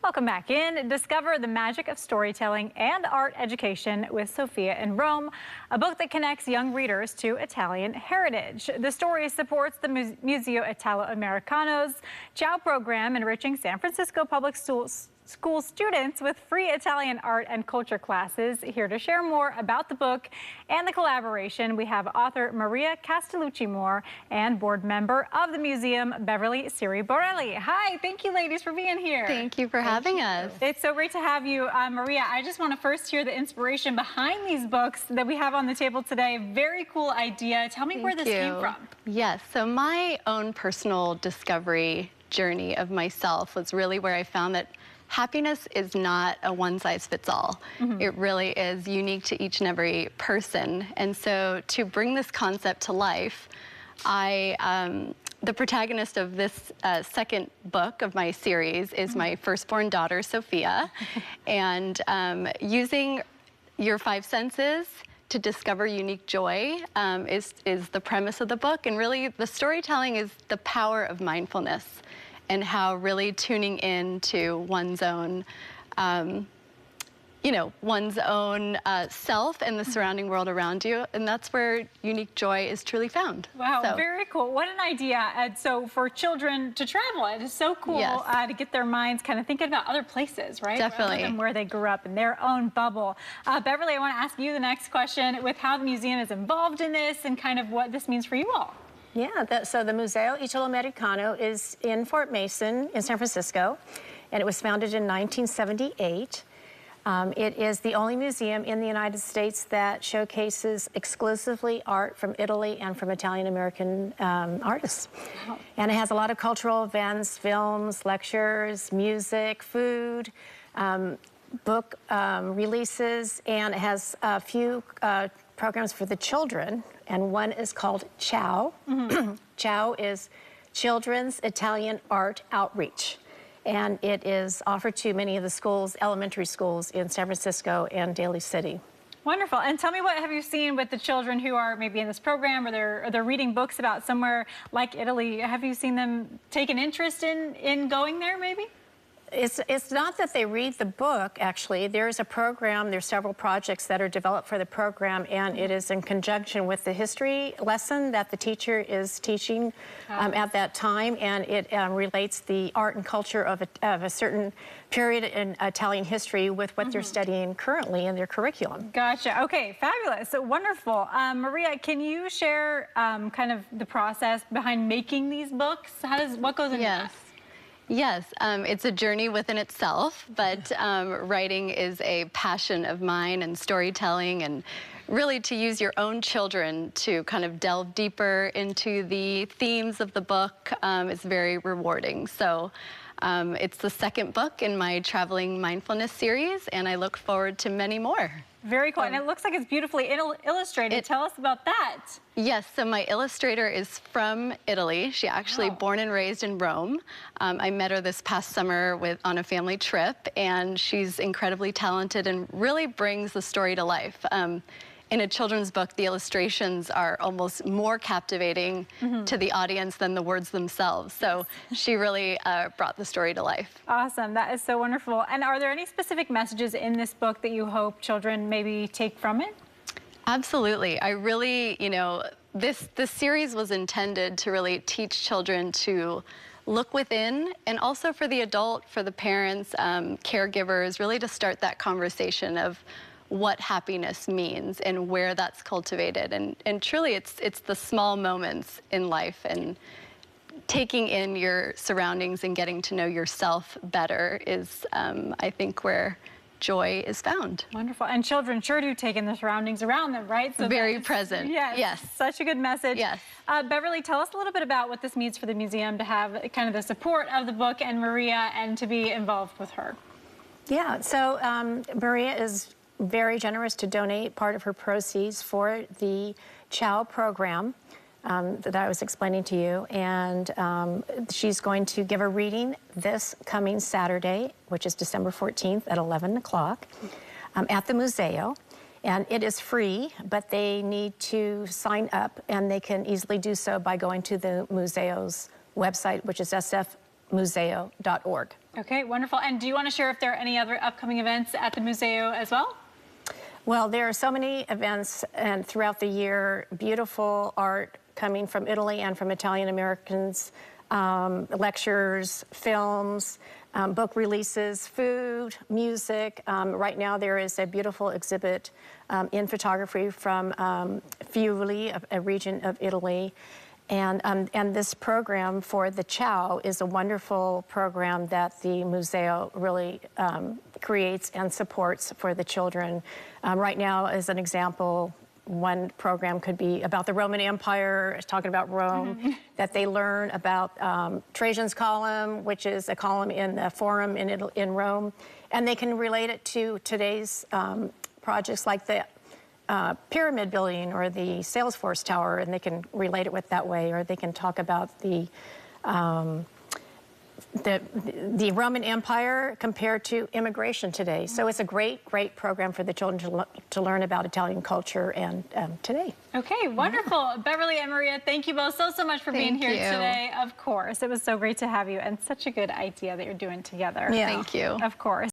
Welcome back in. Discover the magic of storytelling and art education with Sofia in Rome, a book that connects young readers to Italian heritage. The story supports the Museo Italo Americano's Ciao program, enriching San Francisco public school students with free Italian art and culture classes. Here to share more about the book and the collaboration, we have author Maria Castellucci and board member of the museum, Beverley, Siri, Borelli. Hi, thank you ladies for being here. Thank you for having us. It's so great to have you. Maria, I just want to first hear the inspiration behind these books that we have on the table today. Very cool idea. Tell me where this came from. Yes, so my own personal discovery journey of myself was really where I found that happiness is not a one-size-fits-all. It really is unique to each and every person. And so to bring this concept to life, the protagonist of this second book of my series is my firstborn daughter, Sofia. And using your five senses to discover unique joy is the premise of the book. And really, the storytelling is the power of mindfulness, and how really tuning in to one's own, one's own self and the surrounding world around you. And that's where unique joy is truly found. Wow, very cool. What an idea. And so for children to travel, it is so cool to get their minds kind of thinking about other places, right? Definitely. Rather than where they grew up in their own bubble. Beverley, I want to ask you the next question with how the museum is involved in this and kind of what this means for you all. Yeah, so the Museo Italo Americano is in Fort Mason in San Francisco, and it was founded in 1978. It is the only museum in the United States that showcases exclusively art from Italy and from Italian-American artists. Wow. And it has a lot of cultural events, films, lectures, music, food, book releases, and it has a few programs for the children, and one is called Ciao. Ciao is Children's Italian Art Outreach, and it is offered to many of the schools, elementary schools in San Francisco and Daly City. Wonderful. And tell me, what have you seen with the children who are maybe in this program, or they're reading books about somewhere like Italy? Have you seen them take an interest in going there, maybe? It's not that they read the book, actually. There's a program, there's several projects that are developed for the program, and it is in conjunction with the history lesson that the teacher is teaching at that time, and it relates the art and culture of a certain period in Italian history with what they're studying currently in their curriculum. Gotcha. Okay, fabulous. So wonderful. Maria, can you share kind of the process behind making these books? What goes into that? Yes, it's a journey within itself, but writing is a passion of mine, and storytelling, and really to use your own children to kind of delve deeper into the themes of the book is very rewarding. So it's the second book in my Traveling Mindfulness series, and I look forward to many more. Very cool. And it looks like it's beautifully illustrated. Tell us about that. Yes, so my illustrator is from Italy. She actually born and raised in Rome. I met her this past summer on a family trip, and she's incredibly talented and really brings the story to life. In a children's book, the illustrations are almost more captivating to the audience than the words themselves. So she really brought the story to life. Awesome. That is so wonderful. And are there any specific messages in this book that you hope children maybe take from it? Absolutely. I really, this series was intended to really teach children to look within, and also for the adult, for the parents, caregivers, really to start that conversation of what happiness means and where that's cultivated. And truly, it's the small moments in life, and taking in your surroundings and getting to know yourself better is, I think, where joy is found. Wonderful. And children sure do take in the surroundings around them, right? So very present. Yes. Such a good message. Yes. Beverley, tell us a little bit about what this means for the museum to have kind of the support of the book and Maria, and to be involved with her. Yeah, so Maria is very generous to donate part of her proceeds for the Ciao program that I was explaining to you, and she's going to give a reading this coming Saturday, which is December 14th at 11 o'clock at the Museo, and it is free, but they need to sign up, and they can easily do so by going to the Museo's website, which is sfmuseo.org. Okay, wonderful. And do you want to share if there are any other upcoming events at the Museo as well? Well, there are so many events and throughout the year, beautiful art coming from Italy and from Italian Americans, lectures, films, book releases, food, music. Right now there is a beautiful exhibit in photography from Friuli, a region of Italy. And this program for the Ciao is a wonderful program that the Museo really creates and supports for the children. Right now, as an example, one program could be about the Roman Empire, talking about Rome, that they learn about Trajan's column, which is a column in the Forum in Rome, and they can relate it to today's projects like the pyramid building or the Salesforce Tower, and they can relate it with that way, or they can talk about the Roman Empire compared to immigration today. So it's a great, great program for the children to learn about Italian culture and today. Okay, wonderful. Yeah. Beverly and Maria, thank you both so much for being here today. Of course, it was so great to have you, and such a good idea that you're doing together. Yeah. Thank you. Of course.